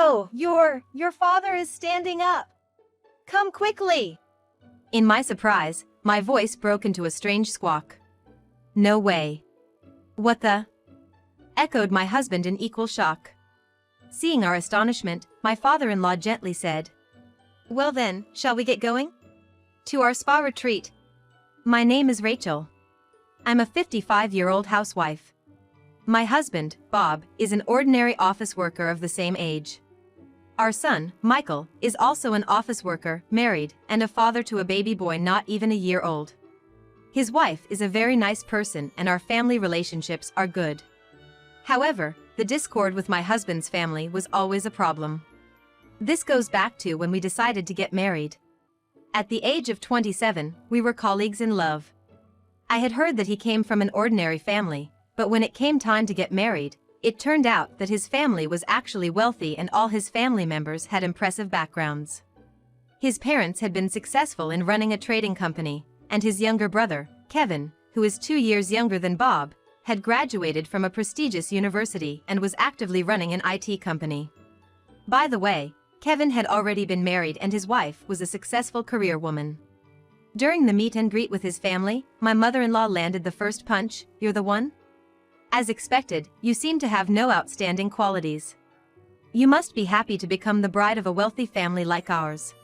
Oh, your father is standing up. Come quickly. In my surprise, my voice broke into a strange squawk. No way. What the? Echoed my husband in equal shock. Seeing our astonishment, my father-in-law gently said, "Well then, shall we get going? To our spa retreat. My name is Rachel. I'm a 55-year-old housewife. My husband, Bob, is an ordinary office worker of the same age. Our son, Michael, is also an office worker, married, and a father to a baby boy not even a year old. His wife is a very nice person and our family relationships are good. However, the discord with my husband's family was always a problem. This goes back to when we decided to get married. At the age of 27, we were colleagues in love. I had heard that he came from an ordinary family, but when it came time to get married, it turned out that his family was actually wealthy and all his family members had impressive backgrounds. His parents had been successful in running a trading company, and his younger brother, Kevin, who is 2 years younger than Bob, had graduated from a prestigious university and was actively running an IT company. By the way, Kevin had already been married and his wife was a successful career woman. During the meet and greet with his family, my mother-in-law landed the first punch, "You're the one? As expected, you seem to have no outstanding qualities. You must be happy to become the bride of a wealthy family like ours."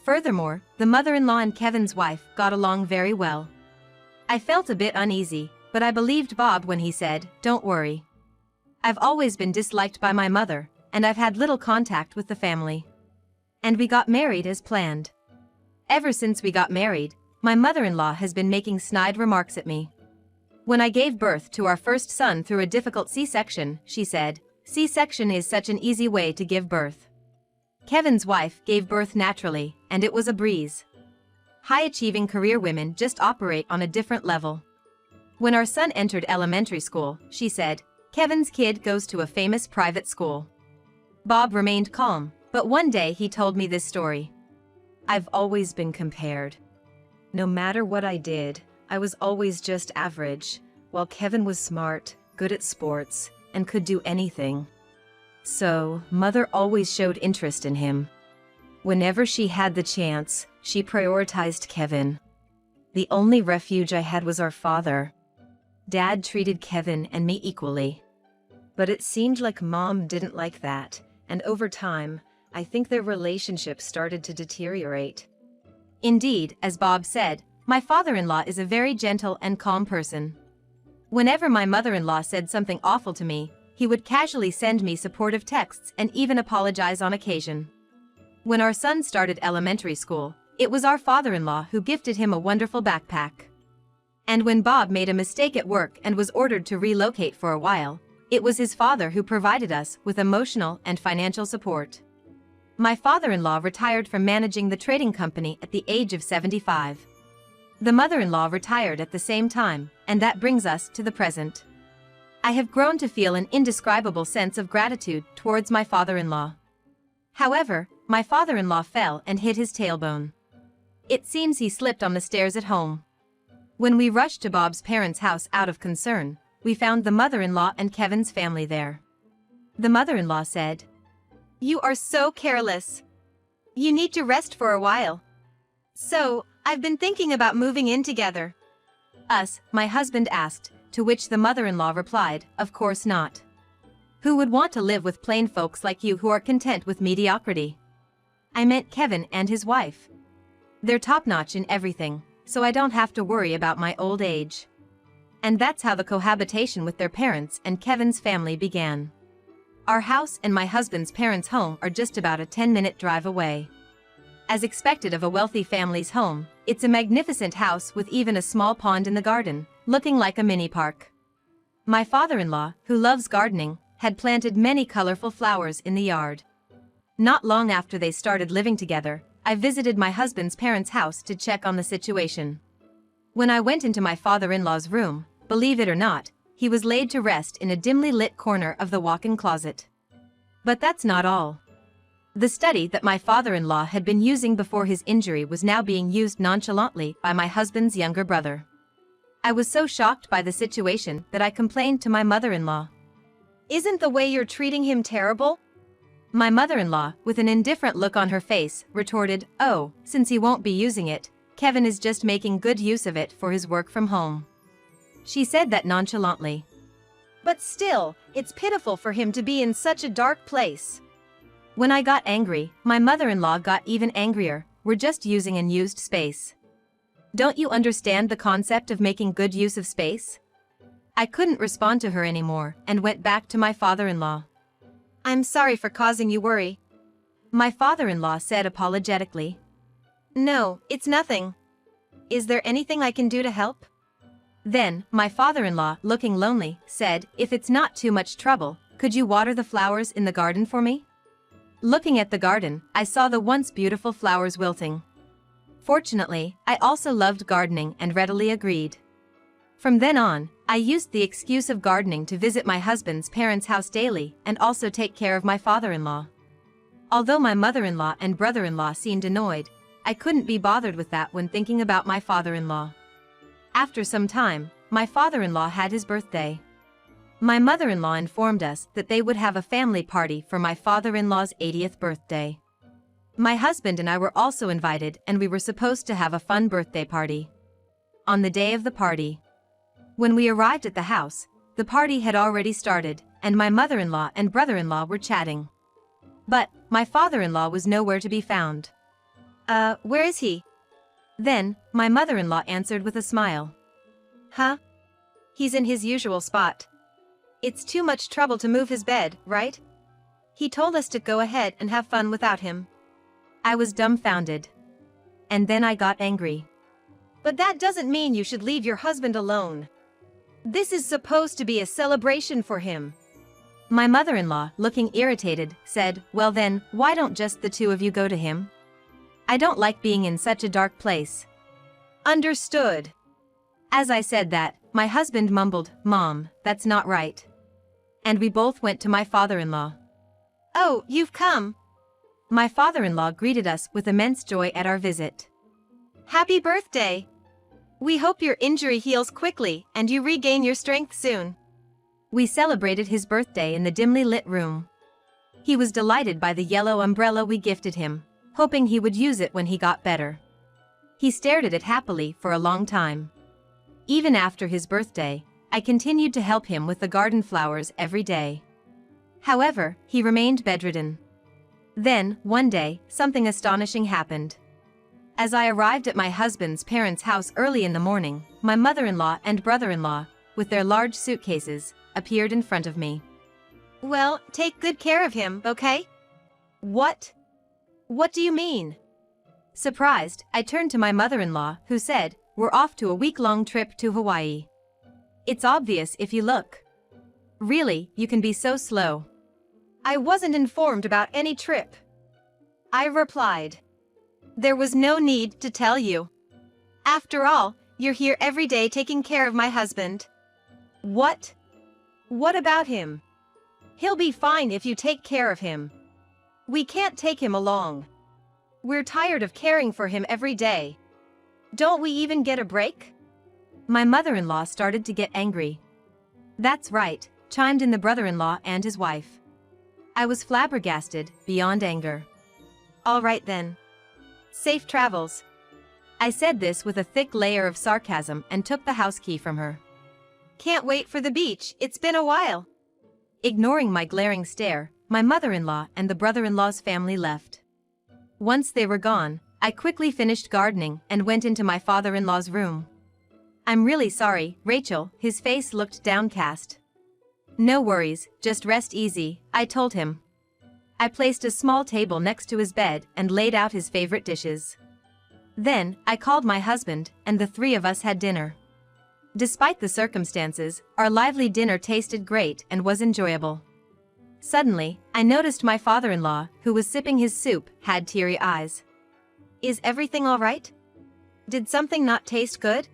Furthermore, the mother-in-law and Kevin's wife got along very well. I felt a bit uneasy, but I believed Bob when he said, "Don't worry. I've always been disliked by my mother, and I've had little contact with the family." And we got married as planned. Ever since we got married, my mother-in-law has been making snide remarks at me. When I gave birth to our first son through a difficult C-section, she said, "C-section is such an easy way to give birth." Kevin's wife gave birth naturally, and it was a breeze. High-achieving career women just operate on a different level. When our son entered elementary school, she said, "Kevin's kid goes to a famous private school." Bob remained calm, but one day he told me this story. "I've always been compared. No matter what I did, I was always just average, while Kevin was smart, good at sports, and could do anything. So, Mother always showed interest in him. Whenever she had the chance, she prioritized Kevin. The only refuge I had was our father. Dad treated Kevin and me equally. But it seemed like Mom didn't like that, and over time, I think their relationship started to deteriorate." Indeed, as Bob said, my father-in-law is a very gentle and calm person. Whenever my mother-in-law said something awful to me, he would casually send me supportive texts and even apologize on occasion. When our son started elementary school, it was our father-in-law who gifted him a wonderful backpack. And when Bob made a mistake at work and was ordered to relocate for a while, it was his father who provided us with emotional and financial support. My father-in-law retired from managing the trading company at the age of 75. The mother-in-law retired at the same time, and that brings us to the present. I have grown to feel an indescribable sense of gratitude towards my father-in-law. However, my father-in-law fell and hit his tailbone. It seems he slipped on the stairs at home. When we rushed to Bob's parents' house out of concern, we found the mother-in-law and Kevin's family there. The mother-in-law said, "You are so careless. You need to rest for a while." "So, I've been thinking about moving in together." Us, my husband asked, to which the mother-in-law replied, "Of course not. Who would want to live with plain folks like you who are content with mediocrity?" I meant Kevin and his wife. They're top-notch in everything, so I don't have to worry about my old age. And that's how the cohabitation with their parents and Kevin's family began. Our house and my husband's parents' home are just about a 10-minute drive away. As expected of a wealthy family's home, it's a magnificent house with even a small pond in the garden, looking like a mini park. My father-in-law, who loves gardening, had planted many colorful flowers in the yard. Not long after they started living together, I visited my husband's parents' house to check on the situation. When I went into my father-in-law's room, believe it or not, he was laid to rest in a dimly lit corner of the walk-in closet. But that's not all. The study that my father-in-law had been using before his injury was now being used nonchalantly by my husband's younger brother. I was so shocked by the situation that I complained to my mother-in-law. "Isn't the way you're treating him terrible? My mother-in-law, with an indifferent look on her face, retorted, "Oh, since he won't be using it, Kevin is just making good use of it for his work from home." She said that nonchalantly. But still, it's pitiful for him to be in such a dark place. When I got angry, my mother-in-law got even angrier. "We're just using unused space. Don't you understand the concept of making good use of space?" I couldn't respond to her anymore and went back to my father-in-law. I'm sorry for causing you worry. My father-in-law said apologetically. No, it's nothing. Is there anything I can do to help? Then, my father-in-law, looking lonely, said, "If it's not too much trouble, could you water the flowers in the garden for me?" Looking at the garden, I saw the once beautiful flowers wilting. Fortunately, I also loved gardening and readily agreed. From then on, I used the excuse of gardening to visit my husband's parents' house daily and also take care of my father-in-law. Although my mother-in-law and brother-in-law seemed annoyed, I couldn't be bothered with that when thinking about my father-in-law. After some time, my father-in-law had his birthday. My mother-in-law informed us that they would have a family party for my father-in-law's 80th birthday. My husband and I were also invited and we were supposed to have a fun birthday party. On the day of the party, when we arrived at the house, the party had already started, and my mother-in-law and brother-in-law were chatting. But my father-in-law was nowhere to be found. Where is he? Then, my mother-in-law answered with a smile. Huh? He's in his usual spot. It's too much trouble to move his bed, right? He told us to go ahead and have fun without him. I was dumbfounded. And then I got angry. But that doesn't mean you should leave your husband alone. This is supposed to be a celebration for him. My mother-in-law, looking irritated, said, "Well then, why don't just the two of you go to him? I don't like being in such a dark place." Understood. As I said that, my husband mumbled, "Mom, that's not right." And we both went to my father-in-law. "Oh, you've come." My father-in-law greeted us with immense joy at our visit. "Happy birthday! We hope your injury heals quickly and you regain your strength soon." We celebrated his birthday in the dimly lit room. He was delighted by the yellow umbrella we gifted him, hoping he would use it when he got better. He stared at it happily for a long time. Even after his birthday, I continued to help him with the garden flowers every day. However, he remained bedridden. Then, one day, something astonishing happened. As I arrived at my husband's parents' house early in the morning, my mother-in-law and brother-in-law, with their large suitcases, appeared in front of me. "Well, take good care of him, okay?" "What? What do you mean?" Surprised, I turned to my mother-in-law, who said, "We're off to a week-long trip to Hawaii. It's obvious if you look. Really, you can be so slow." "I wasn't informed about any trip," I replied. "There was no need to tell you. After all, you're here every day taking care of my husband." "What? What about him? He'll be fine if you take care of him. We can't take him along. We're tired of caring for him every day. Don't we even get a break?" My mother-in-law started to get angry. "That's right," chimed in the brother-in-law and his wife. I was flabbergasted, beyond anger. "All right then. Safe travels." I said this with a thick layer of sarcasm and took the house key from her. "Can't wait for the beach, it's been a while." Ignoring my glaring stare, my mother-in-law and the brother-in-law's family left. Once they were gone, I quickly finished gardening and went into my father-in-law's room. "I'm really sorry, Rachel," his face looked downcast. "No worries, just rest easy," I told him. I placed a small table next to his bed and laid out his favorite dishes. Then, I called my husband, and the three of us had dinner. Despite the circumstances, our lively dinner tasted great and was enjoyable. Suddenly, I noticed my father-in-law, who was sipping his soup, had teary eyes. "Is everything all right? Did something not taste good?"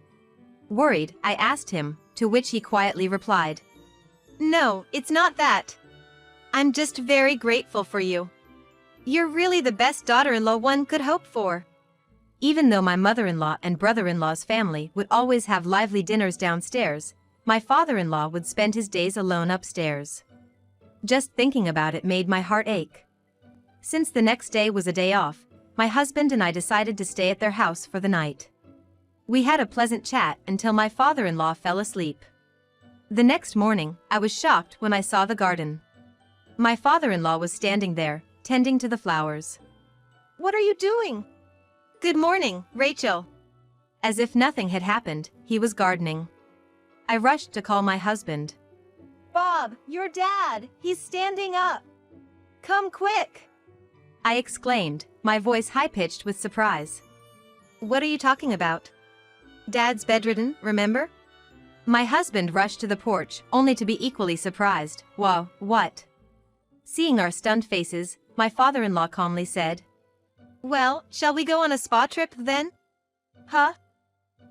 Worried, I asked him, to which he quietly replied, "No, it's not that. I'm just very grateful for you. You're really the best daughter-in-law one could hope for." Even though my mother-in-law and brother-in-law's family would always have lively dinners downstairs, my father-in-law would spend his days alone upstairs. Just thinking about it made my heart ache. Since the next day was a day off, my husband and I decided to stay at their house for the night. We had a pleasant chat until my father-in-law fell asleep. The next morning, I was shocked when I saw the garden. My father-in-law was standing there, tending to the flowers. What are you doing? Good morning, Rachel. As if nothing had happened, he was gardening. I rushed to call my husband. Bob, your dad, he's standing up. Come quick. I exclaimed, my voice high-pitched with surprise. What are you talking about? Dad's bedridden, remember? My husband rushed to the porch, only to be equally surprised. Whoa, what? Seeing our stunned faces, my father-in-law calmly said, Well, shall we go on a spa trip then? Huh?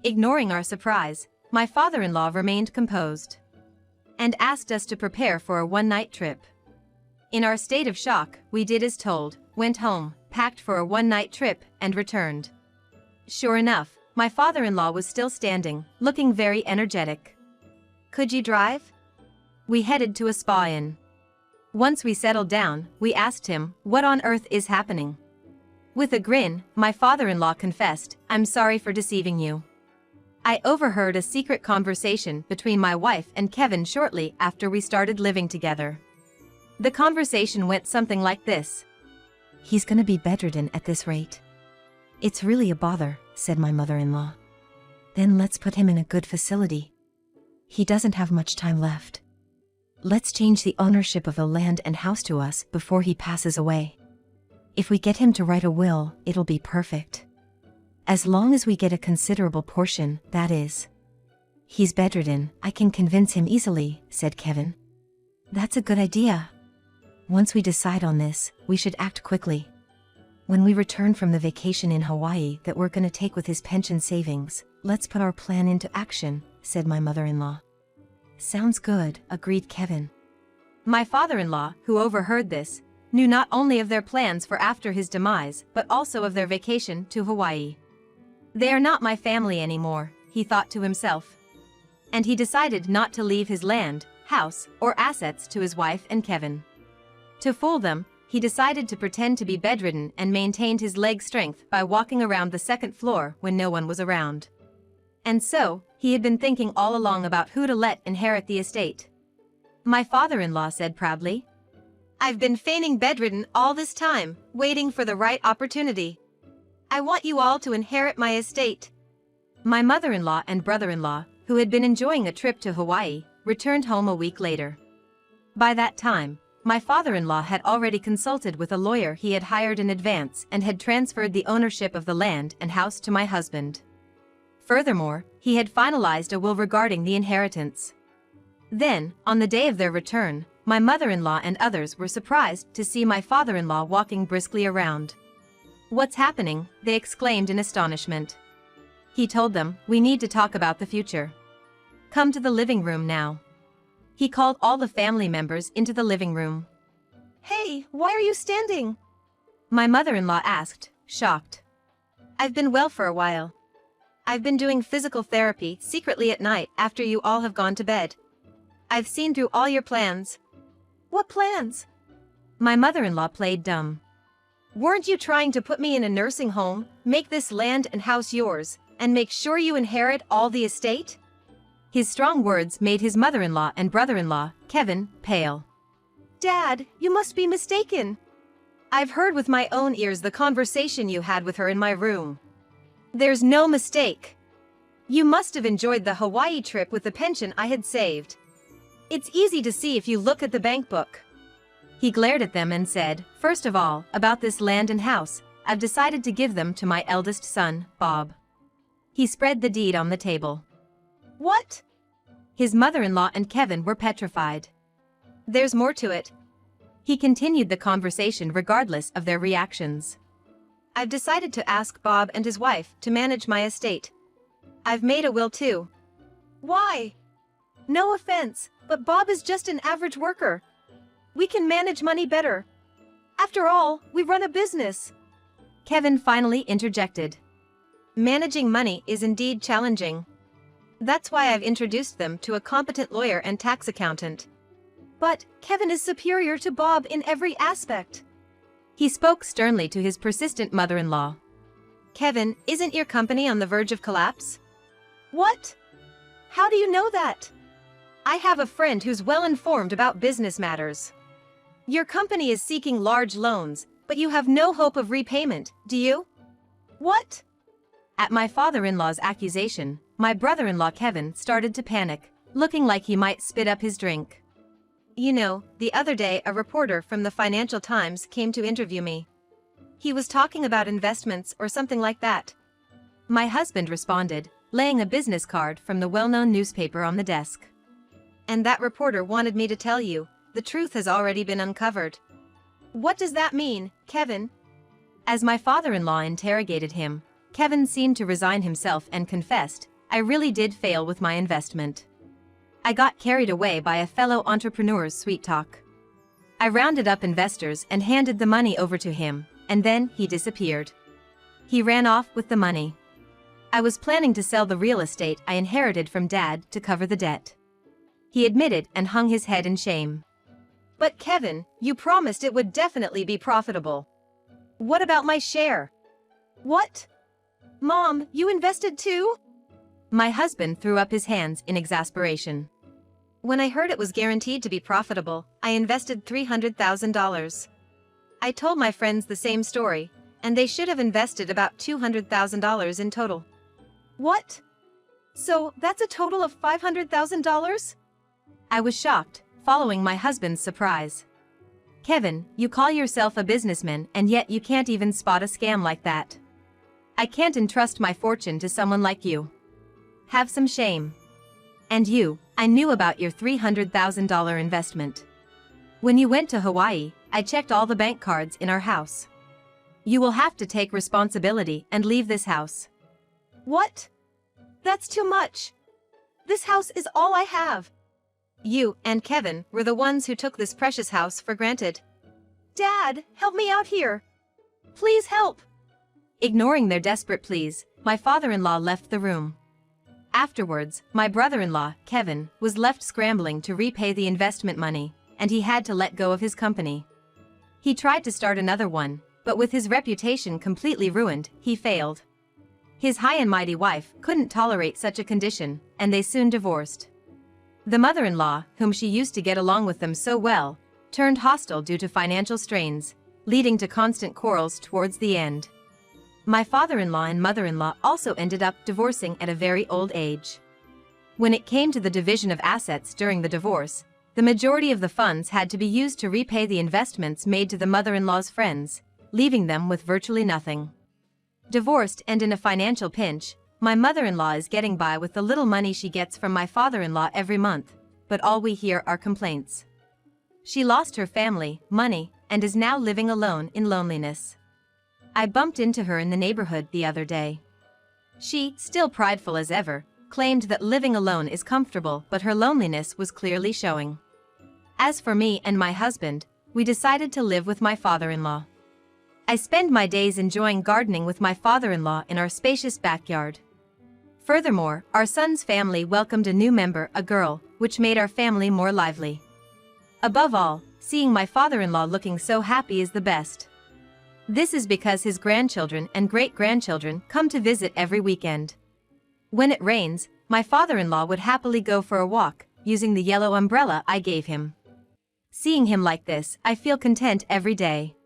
Ignoring our surprise, my father-in-law remained composed and asked us to prepare for a one-night trip. In our state of shock, we did as told, went home, packed for a one-night trip, and returned. Sure enough, my father-in-law was still standing, looking very energetic. Could you drive? We headed to a spa inn. Once we settled down, we asked him, what on earth is happening? With a grin, my father-in-law confessed, I'm sorry for deceiving you. I overheard a secret conversation between my wife and Kevin shortly after we started living together. The conversation went something like this. He's gonna be bedridden at this rate. It's really a bother, said my mother-in-law. Then let's put him in a good facility. He doesn't have much time left. Let's change the ownership of the land and house to us before he passes away. If we get him to write a will, it'll be perfect. As long as we get a considerable portion, that is. He's bedridden, I can convince him easily, said Kevin. That's a good idea. Once we decide on this, we should act quickly. When we return from the vacation in Hawaii that we're gonna take with his pension savings, let's put our plan into action, said my mother-in-law. Sounds good, agreed Kevin. My father-in-law, who overheard this, knew not only of their plans for after his demise, but also of their vacation to Hawaii. They are not my family anymore, he thought to himself. And he decided not to leave his land, house, or assets to his wife and Kevin. To fool them, he decided to pretend to be bedridden and maintained his leg strength by walking around the second floor when no one was around. And so, he had been thinking all along about who to let inherit the estate. My father-in-law said proudly, I've been feigning bedridden all this time, waiting for the right opportunity. I want you all to inherit my estate. My mother-in-law and brother-in-law, who had been enjoying a trip to Hawaii, returned home a week later. By that time, my father-in-law had already consulted with a lawyer he had hired in advance and had transferred the ownership of the land and house to my husband. Furthermore, he had finalized a will regarding the inheritance. Then, on the day of their return, my mother-in-law and others were surprised to see my father-in-law walking briskly around. What's happening? They exclaimed in astonishment. He told them, we need to talk about the future. Come to the living room now. He called all the family members into the living room. Hey, why are you standing? My mother-in-law asked, shocked. I've been well for a while. I've been doing physical therapy secretly at night after you all have gone to bed. I've seen through all your plans. What plans? My mother-in-law played dumb. Weren't you trying to put me in a nursing home, make this land and house yours, and make sure you inherit all the estate? His strong words made his mother-in-law and brother-in-law, Kevin, pale. Dad, you must be mistaken. I've heard with my own ears the conversation you had with her in my room. There's no mistake. You must have enjoyed the Hawaii trip with the pension I had saved. It's easy to see if you look at the bank book. He glared at them and said, first of all, about this land and house, I've decided to give them to my eldest son, Bob. He spread the deed on the table. What? His mother-in-law and Kevin were petrified. There's more to it. He continued the conversation regardless of their reactions. I've decided to ask Bob and his wife to manage my estate. I've made a will too. Why? No offense, but Bob is just an average worker. We can manage money better. After all, we run a business. Kevin finally interjected. Managing money is indeed challenging. That's why I've introduced them to a competent lawyer and tax accountant. But Kevin is superior to Bob in every aspect. He spoke sternly to his persistent mother-in-law. Kevin, isn't your company on the verge of collapse? What? How do you know that? I have a friend who's well informed about business matters. Your company is seeking large loans, but you have no hope of repayment, do you? What? At my father-in-law's accusation, my brother-in-law Kevin started to panic, looking like he might spit up his drink. You know, the other day a reporter from the Financial Times came to interview me. He was talking about investments or something like that. My husband responded, laying a business card from the well-known newspaper on the desk. And that reporter wanted me to tell you, the truth has already been uncovered. What does that mean, Kevin? As my father-in-law interrogated him, Kevin seemed to resign himself and confessed, I really did fail with my investment. I got carried away by a fellow entrepreneur's sweet talk. I rounded up investors and handed the money over to him, and then he disappeared. He ran off with the money. I was planning to sell the real estate I inherited from Dad to cover the debt. He admitted and hung his head in shame. But Kevin, you promised it would definitely be profitable. What about my share? What? Mom, you invested too? My husband threw up his hands in exasperation. When I heard it was guaranteed to be profitable, I invested $300,000. I told my friends the same story, and they should have invested about $200,000 in total. What? So, that's a total of $500,000? I was shocked, following my husband's surprise. Kevin, you call yourself a businessman and yet you can't even spot a scam like that. I can't entrust my fortune to someone like you. Have some shame. And you, I knew about your $300,000 investment. When you went to Hawaii, I checked all the bank cards in our house. You will have to take responsibility and leave this house. What? That's too much. This house is all I have. You and Kevin were the ones who took this precious house for granted. Dad, help me out here. Please help. Ignoring their desperate pleas, my father-in-law left the room. Afterwards, my brother-in-law, Kevin, was left scrambling to repay the investment money, and he had to let go of his company. He tried to start another one, but with his reputation completely ruined, he failed. His high and mighty wife couldn't tolerate such a condition, and they soon divorced. The mother-in-law, whom she used to get along with them so well, turned hostile due to financial strains, leading to constant quarrels towards the end. My father-in-law and mother-in-law also ended up divorcing at a very old age. When it came to the division of assets during the divorce, the majority of the funds had to be used to repay the investments made to the mother-in-law's friends, leaving them with virtually nothing. Divorced and in a financial pinch, my mother-in-law is getting by with the little money she gets from my father-in-law every month, but all we hear are complaints. She lost her family, money, and is now living alone in loneliness. I bumped into her in the neighborhood the other day. She, still prideful as ever, claimed that living alone is comfortable, but her loneliness was clearly showing. As for me and my husband, we decided to live with my father-in-law. I spend my days enjoying gardening with my father-in-law in our spacious backyard. Furthermore, our son's family welcomed a new member, a girl, which made our family more lively. Above all, seeing my father-in-law looking so happy is the best. This is because his grandchildren and great-grandchildren come to visit every weekend. When it rains, my father-in-law would happily go for a walk, using the yellow umbrella I gave him. Seeing him like this, I feel content every day.